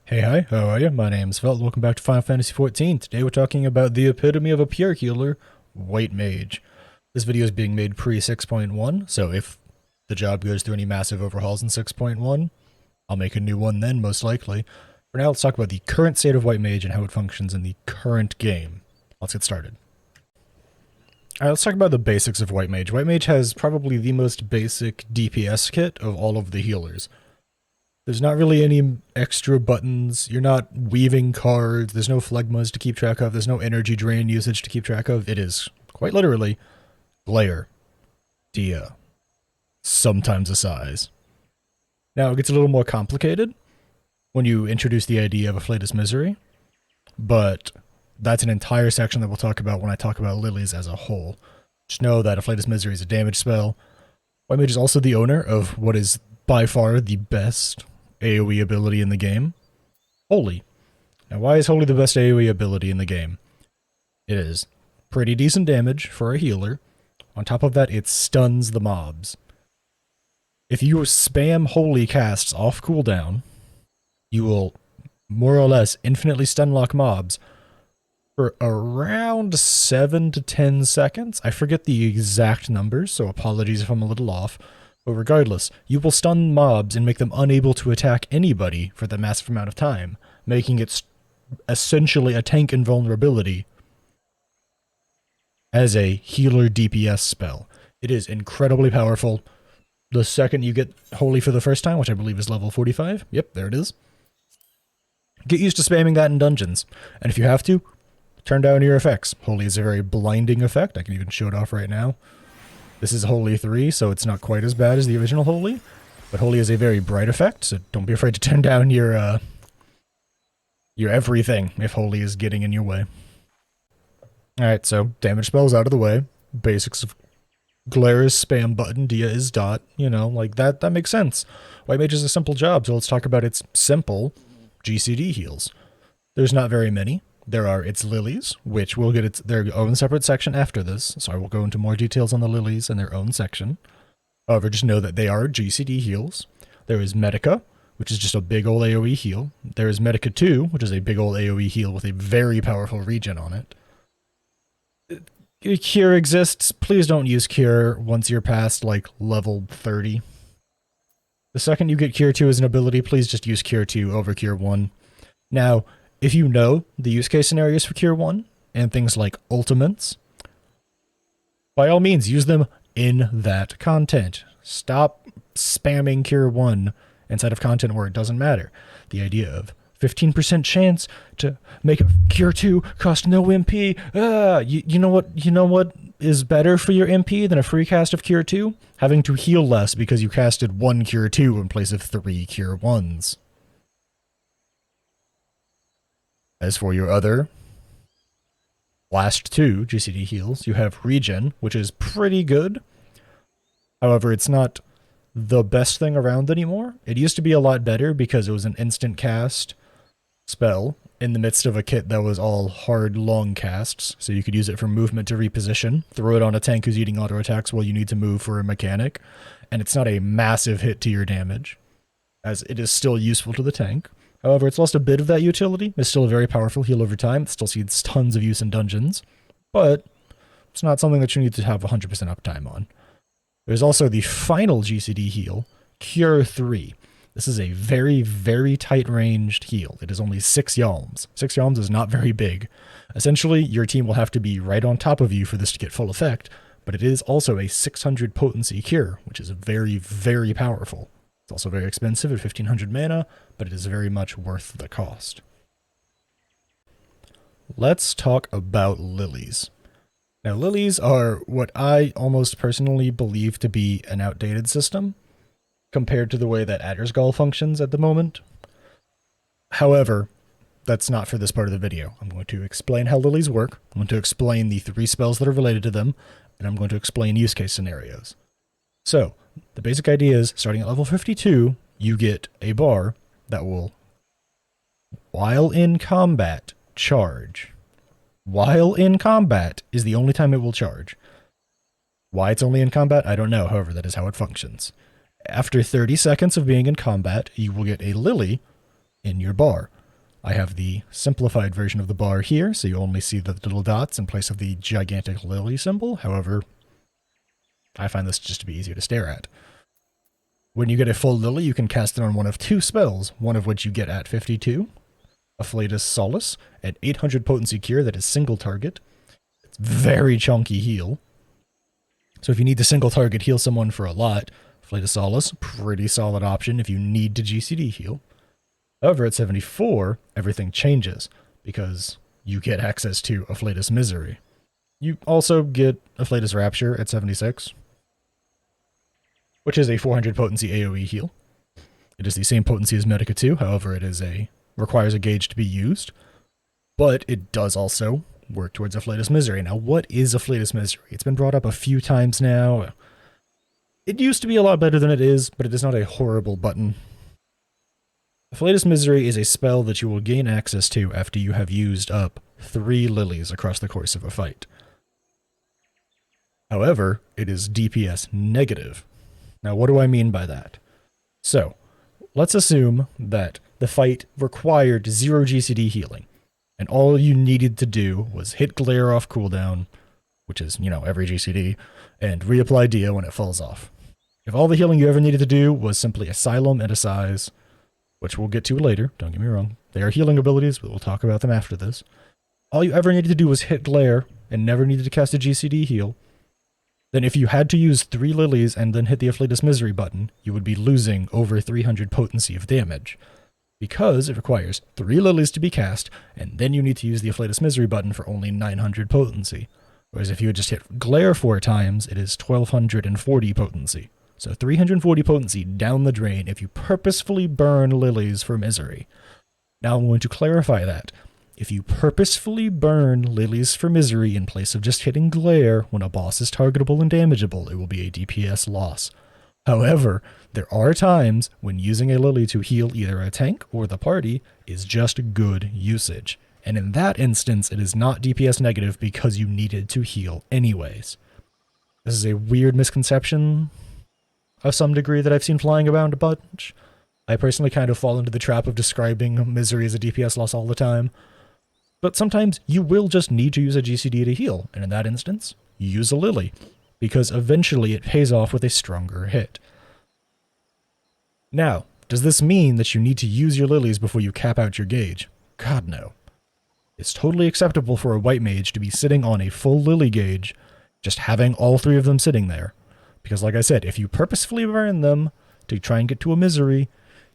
Hey, hi, how are you? My name's Velt. Welcome back to Final Fantasy XIV. Today we're talking about the epitome of a pure healer, White Mage. This video is being made pre-6.1, so if the job goes through any massive overhauls in 6.1, I'll make a new one then, most likely. For now, let's talk about the current state of White Mage and how it functions in the current game. Let's get started. Alright, let's talk about the basics of White Mage. White Mage has probably the most basic DPS kit of all of the healers. There's not really any extra buttons. You're not weaving cards. There's no phlegmas to keep track of. There's no energy drain usage to keep track of. It is, quite literally, Glare, Dia, sometimes a size. Now, it gets a little more complicated when you introduce the idea of Afflatus Misery, but that's an entire section that we'll talk about when I talk about Lillies as a whole. Just know that Afflatus Misery is a damage spell. White Mage is also the owner of what is by far the best AoE ability in the game, Holy. Now, why is Holy the best AoE ability in the game? It is pretty decent damage for a healer. On top of that, it stuns the mobs. If you spam Holy casts off cooldown, you will more or less infinitely stun lock mobs for around 7 to 10 seconds. I forget the exact numbers, so apologies if I'm a little off. But regardless, you will stun mobs and make them unable to attack anybody for that massive amount of time, making it essentially a tank invulnerability as a healer DPS spell. It is incredibly powerful. The second you get Holy for the first time, which I believe is level 45, yep, there it is. Get used to spamming that in dungeons, and if you have to, turn down your effects. Holy is a very blinding effect. I can even show it off right now. This is Holy 3, so it's not quite as bad as the original Holy, but Holy is a very bright effect, so don't be afraid to turn down your everything if Holy is getting in your way. Alright, so damage spells out of the way. Basics of Glare is spam button, Dia is dot, you know, like that makes sense. White Mage is a simple job, so let's talk about its simple GCD heals. There's not very many. There are its Lillies, which will get their own separate section after this, so I will go into more details on the Lillies and their own section. However, just know that they are GCD heals. There is Medica, which is just a big old AoE heal. There is Medica 2, which is a big old AoE heal with a very powerful regen on it. Cure exists. Please don't use Cure once you're past, like, level 30. The second you get Cure 2 as an ability, please just use Cure 2 over Cure 1. Now, if you know the use case scenarios for Cure 1 and things like ultimates, by all means, use them in that content. Stop spamming Cure 1 inside of content where it doesn't matter. The idea of 15% chance to make a Cure 2 cost no MP. You know what is better for your MP than a free cast of Cure 2? Having to heal less because you casted 1 Cure 2 in place of 3 Cure 1s. As for your other last 2 GCD heals, you have Regen, which is pretty good. However, it's not the best thing around anymore. It used to be a lot better because it was an instant cast spell in the midst of a kit that was all hard, long casts, so you could use it for movement to reposition, throw it on a tank who's eating auto attacks while you need to move for a mechanic, and it's not a massive hit to your damage, as it is still useful to the tank. However, it's lost a bit of that utility. It's still a very powerful heal over time. It still sees tons of use in dungeons, but it's not something that you need to have 100% uptime on. There's also the final GCD heal, Cure 3. This is a very, very tight-ranged heal. It is only 6 yalms. 6 yalms is not very big. Essentially, your team will have to be right on top of you for this to get full effect, but it is also a 600 potency cure, which is very, very powerful. It's also very expensive at 1500 mana, but it is very much worth the cost. Let's talk about Lillies. Now, Lillies are what I almost personally believe to be an outdated system compared to the way that Addersgall functions at the moment. However, that's not for this part of the video. I'm going to explain how Lillies work, I'm going to explain the 3 spells that are related to them, and I'm going to explain use case scenarios. So, the basic idea is, starting at level 52, you get a bar that will, while in combat, charge. While in combat is the only time it will charge. Why it's only in combat, I don't know. However, that is how it functions. After 30 seconds of being in combat, you will get a Lily in your bar. I have the simplified version of the bar here, so you only see the little dots in place of the gigantic lily symbol. However, I find this just to be easier to stare at. When you get a full lily, you can cast it on one of two spells, one of which you get at 52, Afflatus Solace, at 800 potency cure that is single target. It's very chunky heal. So if you need to single target heal someone for a lot, Afflatus Solace, pretty solid option if you need to GCD heal. However, at 74, everything changes, because you get access to Afflatus Misery. You also get Afflatus Rapture at 76, which is a 400 potency AoE heal. It is the same potency as Medica 2, however it requires a gauge to be used, but it does also work towards Afflatus Misery. Now, what is Afflatus Misery? It's been brought up a few times now. It used to be a lot better than it is, but it is not a horrible button. Afflatus Misery is a spell that you will gain access to after you have used up 3 lilies across the course of a fight. However, it is DPS negative. Now, what do I mean by that? So, let's assume that the fight required 0 GCD healing, and all you needed to do was hit Glare off cooldown, which is, every GCD, and reapply Dia when it falls off. If all the healing you ever needed to do was simply Asylum and Assize, which we'll get to later, don't get me wrong, they are healing abilities, but we'll talk about them after this. All you ever needed to do was hit Glare, and never needed to cast a GCD heal, then if you had to use 3 lilies and then hit the Afflatus Misery button, you would be losing over 300 potency of damage. Because it requires 3 lilies to be cast, and then you need to use the Afflatus Misery button for only 900 potency. Whereas if you had just hit Glare 4 times, it is 1240 potency. So 340 potency down the drain if you purposefully burn lilies for Misery. Now I'm going to clarify that. If you purposefully burn Lilies for Misery in place of just hitting Glare when a boss is targetable and damageable, it will be a DPS loss. However, there are times when using a Lily to heal either a tank or the party is just good usage. And in that instance, it is not DPS negative because you needed to heal anyways. This is a weird misconception of some degree that I've seen flying around a bunch. I personally kind of fall into the trap of describing Misery as a DPS loss all the time. But sometimes you will just need to use a GCD to heal, and in that instance, use a Lily, because eventually it pays off with a stronger hit. Now, does this mean that you need to use your Lilies before you cap out your gauge? God, no. It's totally acceptable for a White Mage to be sitting on a full Lily gauge, just having all 3 of them sitting there. Because like I said, if you purposefully burn them to try and get to a Misery,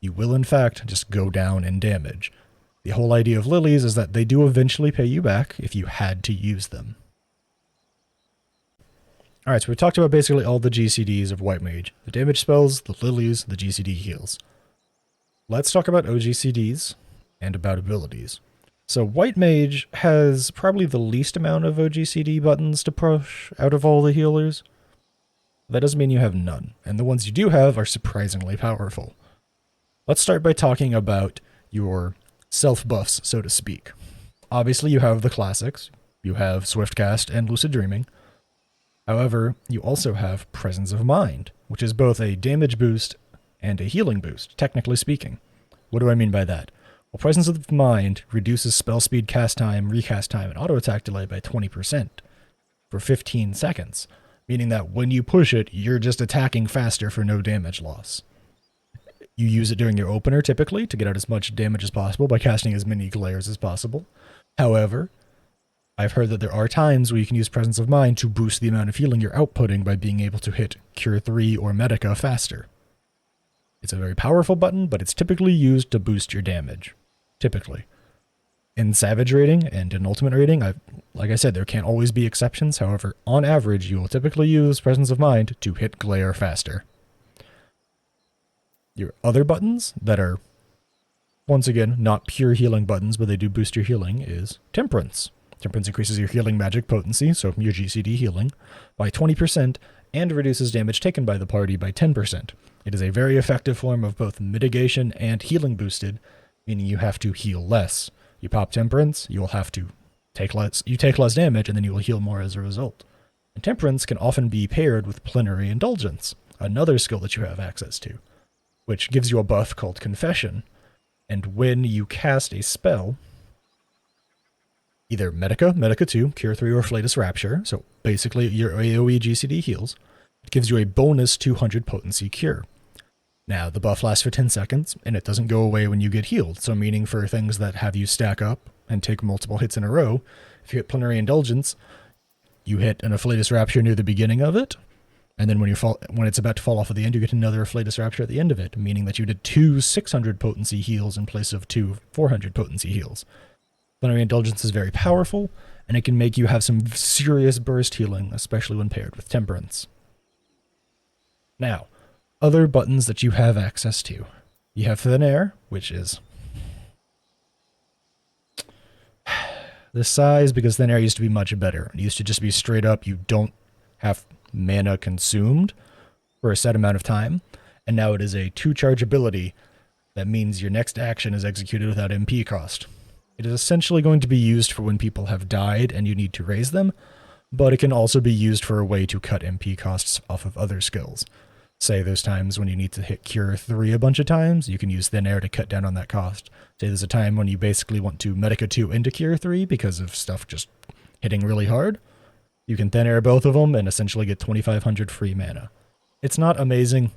you will in fact just go down in damage. The whole idea of Lilies is that they do eventually pay you back if you had to use them. Alright, so we talked about basically all the GCDs of White Mage. The damage spells, the Lilies, the GCD heals. Let's talk about OGCDs and about abilities. So White Mage has probably the least amount of OGCD buttons to push out of all the healers. That doesn't mean you have none, and the ones you do have are surprisingly powerful. Let's start by talking about your self-buffs, so to speak. Obviously, you have the classics. You have Swiftcast and Lucid Dreaming. However, you also have Presence of Mind, which is both a damage boost and a healing boost, technically speaking. What do I mean by that? Well, Presence of Mind reduces spell speed, cast time, recast time, and auto attack delay by 20% for 15 seconds, meaning that when you push it, you're just attacking faster for no damage loss. You use it during your opener, typically, to get out as much damage as possible by casting as many glares as possible. However, I've heard that there are times where you can use Presence of Mind to boost the amount of healing you're outputting by being able to hit Cure 3 or Medica faster. It's a very powerful button, but it's typically used to boost your damage. Typically. In Savage rating and in Ultimate rating, like I said, there can't always be exceptions. However, on average, you will typically use Presence of Mind to hit Glare faster. Your other buttons that are, once again, not pure healing buttons, but they do boost your healing, is Temperance. Temperance increases your healing magic potency, so your GCD healing, by 20% and reduces damage taken by the party by 10%. It is a very effective form of both mitigation and healing boosted, meaning you have to heal less. You pop Temperance, you will have to take less damage, and then you will heal more as a result. And Temperance can often be paired with Plenary Indulgence, another skill that you have access to, which gives you a buff called Confession, And when you cast a spell, either Medica 2, Cure 3, or Flatus Rapture, so basically your AoE GCD heals, it gives you a bonus 200 potency cure. Now, the buff lasts for 10 seconds, and it doesn't go away when you get healed, so meaning for things that have you stack up and take multiple hits in a row, if you hit Plenary Indulgence, you hit an Afflatus Rapture near the beginning of it, and then when it's about to fall off at the end, you get another Afflatus Rapture at the end of it, meaning that you did 2 600 potency heals in place of 2 400 potency heals. Plenary Indulgence is very powerful, and it can make you have some serious burst healing, especially when paired with Temperance. Now, other buttons that you have access to. You have Thin Air, which is the size, because Thin Air used to be much better. It used to just be straight up, you don't have mana consumed for a set amount of time, and now it is a 2-charge ability that means your next action is executed without MP cost. It is essentially going to be used for when people have died and you need to raise them, but it can also be used for a way to cut MP costs off of other skills. Say there's times when you need to hit Cure 3 a bunch of times, you can use Thin Air to cut down on that cost. Say there's a time when you basically want to Medica 2 into Cure 3 because of stuff just hitting really hard. You can Thin Air both of them and essentially get 2,500 free mana. It's not amazing.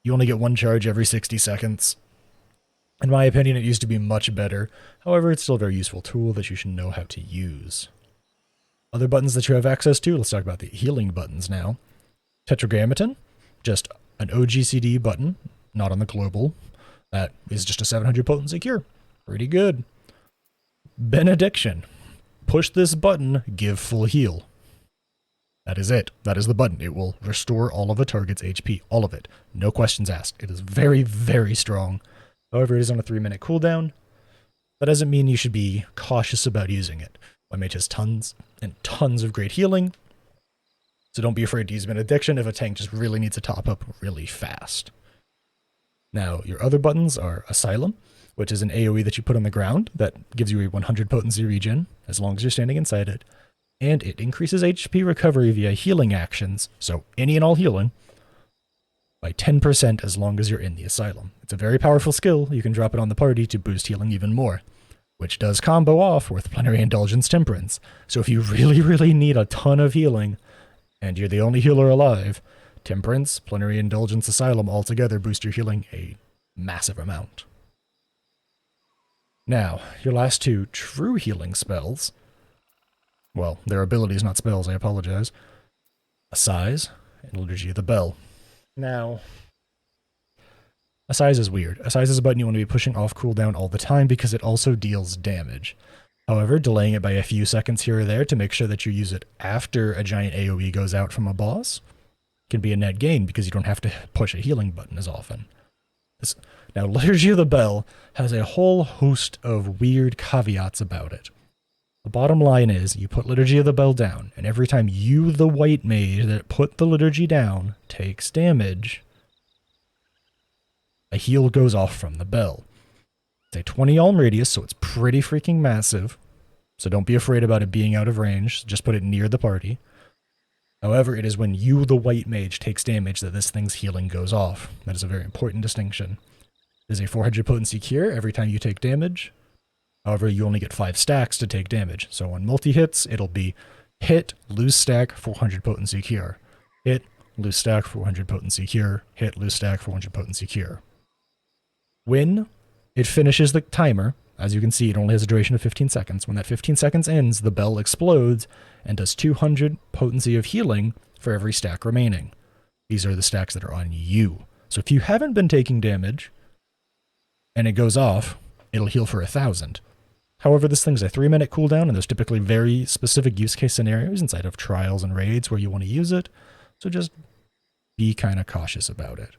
You only get 1 charge every 60 seconds. In my opinion, it used to be much better. However, it's still a very useful tool that you should know how to use. Other buttons that you have access to, let's talk about the healing buttons now. Tetragrammaton. Just an OGCD button, not on the global. That is just a 700 potency cure. Pretty good. Benediction. Push this button, give full heal. That is it. That is the button. It will restore all of a target's HP. All of it. No questions asked. It is very, very strong. However, it is on a 3-minute cooldown. That doesn't mean you should be cautious about using it. White Mage has tons and tons of great healing. So don't be afraid to use Benediction if a tank just really needs to top up really fast. Now, your other buttons are Asylum, which is an AoE that you put on the ground that gives you a 100 potency regen, as long as you're standing inside it. And it increases HP recovery via healing actions, so any and all healing, by 10% as long as you're in the Asylum. It's a very powerful skill. You can drop it on the party to boost healing even more, which does combo off with Plenary Indulgence Temperance. So if you really, really need a ton of healing, and you're the only healer alive, Temperance, Plenary Indulgence, Asylum altogether boost your healing a massive amount. Now, your last 2 true healing spells, well, they're abilities, not spells, I apologize, Assize and Liturgy of the Bell. Now, Assize is weird. Assize is a button you want to be pushing off cooldown all the time because it also deals damage. However, delaying it by a few seconds here or there to make sure that you use it after a giant AoE goes out from a boss can be a net gain because you don't have to push a healing button as often. Now, Liturgy of the Bell has a whole host of weird caveats about it. The bottom line is, you put Liturgy of the Bell down, and every time you, the White Mage that put the Liturgy down, takes damage, a heal goes off from the bell. It's a 20 alm radius, so it's pretty freaking massive. So don't be afraid about it being out of range. Just put it near the party. However, it is when you, the White Mage, takes damage that this thing's healing goes off. That is a very important distinction. It is a 400 potency cure every time you take damage. However, you only get 5 stacks to take damage. So on multi-hits, it'll be hit, lose stack, 400 potency cure. Hit, lose stack, 400 potency cure. Hit, lose stack, 400 potency cure. When it finishes the timer, as you can see, it only has a duration of 15 seconds. When that 15 seconds ends, the bell explodes and does 200 potency of healing for every stack remaining. These are the stacks that are on you. So if you haven't been taking damage and it goes off, it'll heal for 1,000. However, this thing's a 3-minute cooldown, and there's typically very specific use case scenarios inside of trials and raids where you want to use it. So just be kind of cautious about it.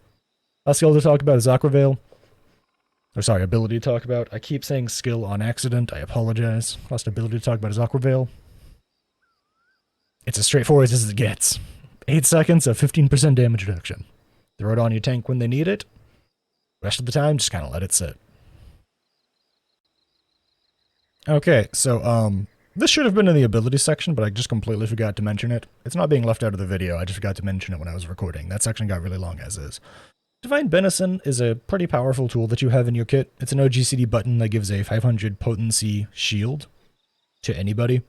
Last skill to talk about is Aquaveil. Or sorry, ability to talk about. I keep saying skill on accident. I apologize. Last ability to talk about is Aquaveil. It's as straightforward as it gets. 8 seconds of 15% damage reduction. Throw it on your tank when they need it. Rest of the time, just kind of let it sit. Okay, so, this should have been in the ability section, but I just completely forgot to mention it. It's not being left out of the video, I just forgot to mention it when I was recording. That section got really long as is. Divine Benison is a pretty powerful tool that you have in your kit. It's an OGCD button that gives a 500 potency shield to anybody.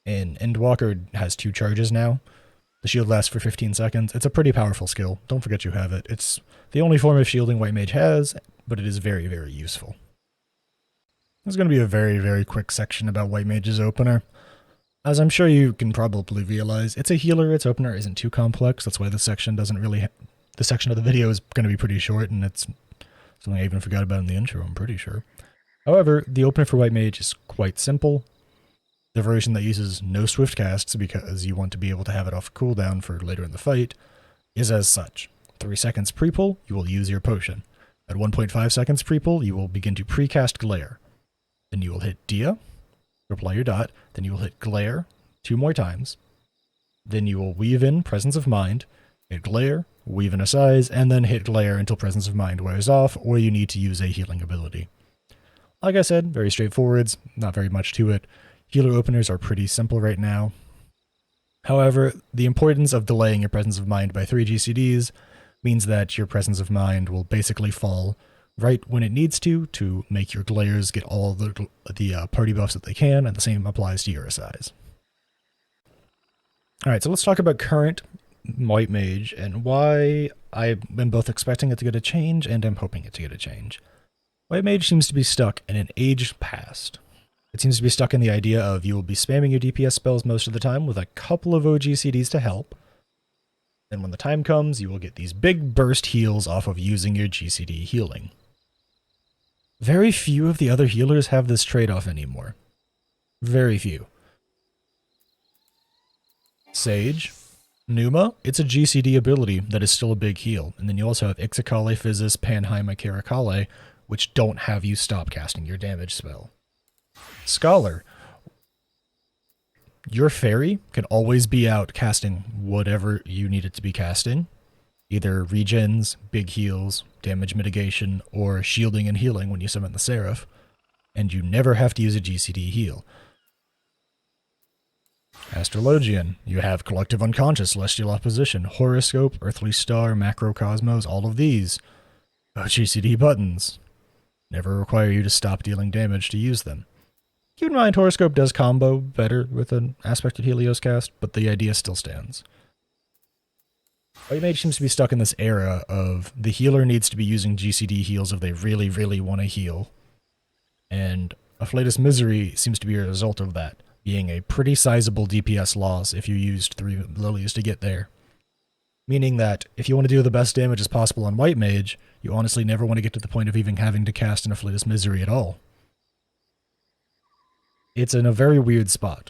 And Endwalker has 2 charges now. The shield lasts for 15 seconds. It's a pretty powerful skill. Don't forget you have it. It's the only form of shielding White Mage has, but it is very, very useful. There's going to be a very, very quick section about White Mage's opener. As I'm sure you can probably realize, it's a healer. Its opener isn't too complex. That's why this section doesn't really... the section of the video is going to be pretty short, and it's something I even forgot about in the intro, I'm pretty sure. However, the opener for White Mage is quite simple. The version that uses no swift casts, because you want to be able to have it off cooldown for later in the fight, is as such. 3 seconds pre-pull, you will use your potion. At 1.5 seconds pre-pull, you will begin to pre-cast Glare. Then you will hit Dia, apply your dot, then you will hit Glare 2 more times. Then you will weave in Presence of Mind, hit Glare, weave in a size, and then hit Glare until Presence of Mind wears off, or you need to use a healing ability. Like I said, very straightforward, not very much to it. Healer openers are pretty simple right now. However, the importance of delaying your Presence of Mind by 3 GCDs means that your Presence of Mind will basically fall right when it needs to make your Glares get all the party buffs that they can, and the same applies to your size. Alright, so let's talk about current White Mage and why I am both expecting it to get a change and I'm hoping it to get a change. White Mage seems to be stuck in an age past. It seems to be stuck in the idea of you will be spamming your DPS spells most of the time with a couple of OGCDs to help. And when the time comes, you will get these big burst heals off of using your GCD healing. Very few of the other healers have this trade-off anymore. Very few. Sage, Numa, it's a GCD ability that is still a big heal. And then you also have Ixicale, Physis, Panheima, Caracale, which don't have you stop casting your damage spell. Scholar, your fairy can always be out casting whatever you need it to be casting. Either regens, big heals, damage mitigation, or shielding and healing when you summon the Seraph. And you never have to use a GCD heal. Astrologian, you have Collective Unconscious, Celestial Opposition, Horoscope, Earthly Star, Macrocosmos, all of these. GCD buttons. Never require you to stop dealing damage to use them. Keep in mind, Horoscope does combo better with an Aspected Helios cast, but the idea still stands. White Mage seems to be stuck in this era of the healer needs to be using GCD heals if they really, really want to heal. And Afflatus Misery seems to be a result of that, being a pretty sizable DPS loss if you used 3 Lillies to get there. Meaning that if you want to do the best damage as possible on White Mage, you honestly never want to get to the point of even having to cast an Afflatus Misery at all. It's in a very weird spot.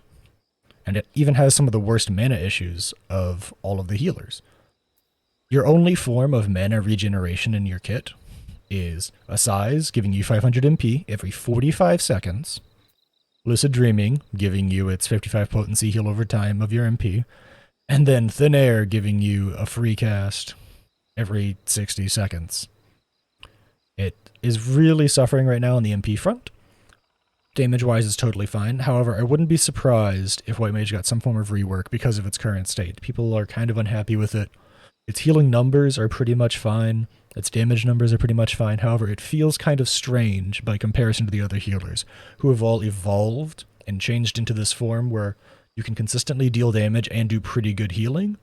And it even has some of the worst mana issues of all of the healers. Your only form of mana regeneration in your kit is a size, giving you 500 MP every 45 seconds, Lucid Dreaming, giving you its 55 potency heal over time of your MP, and then Thin Air, giving you a free cast every 60 seconds. It is really suffering right now on the MP front. Damage-wise, it's totally fine. However, I wouldn't be surprised if White Mage got some form of rework because of its current state. People are kind of unhappy with it. Its healing numbers are pretty much fine. Its damage numbers are pretty much fine. However, it feels kind of strange by comparison to the other healers, who have all evolved and changed into this form where you can consistently deal damage and do pretty good healing,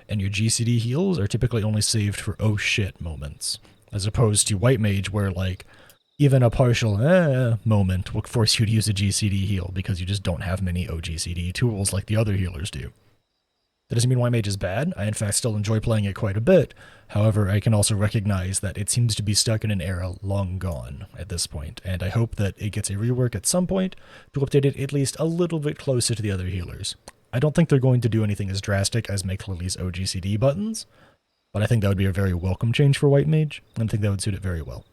and your GCD heals are typically only saved for oh shit moments, as opposed to White Mage where, like, even a partial moment will force you to use a GCD heal because you just don't have many OGCD tools like the other healers do. That doesn't mean White Mage is bad. I, in fact, still enjoy playing it quite a bit. However, I can also recognize that it seems to be stuck in an era long gone at this point, and I hope that it gets a rework at some point to update it at least a little bit closer to the other healers. I don't think they're going to do anything as drastic as make Lillies OGCD buttons, but I think that would be a very welcome change for White Mage, and I think that would suit it very well.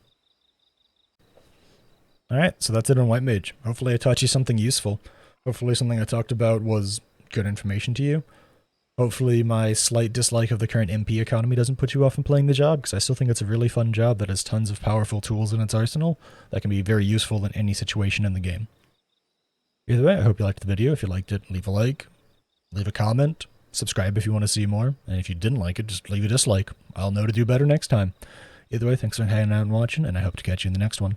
Alright, so that's it on White Mage. Hopefully I taught you something useful. Hopefully something I talked about was good information to you. Hopefully my slight dislike of the current MP economy doesn't put you off from playing the job, because I still think it's a really fun job that has tons of powerful tools in its arsenal that can be very useful in any situation in the game. Either way, I hope you liked the video. If you liked it, leave a like, leave a comment, Subscribe if you want to see more, and if you didn't like it, just leave a dislike. I'll know to do better next time. Either way, thanks for hanging out and watching, and I hope to catch you in the next one.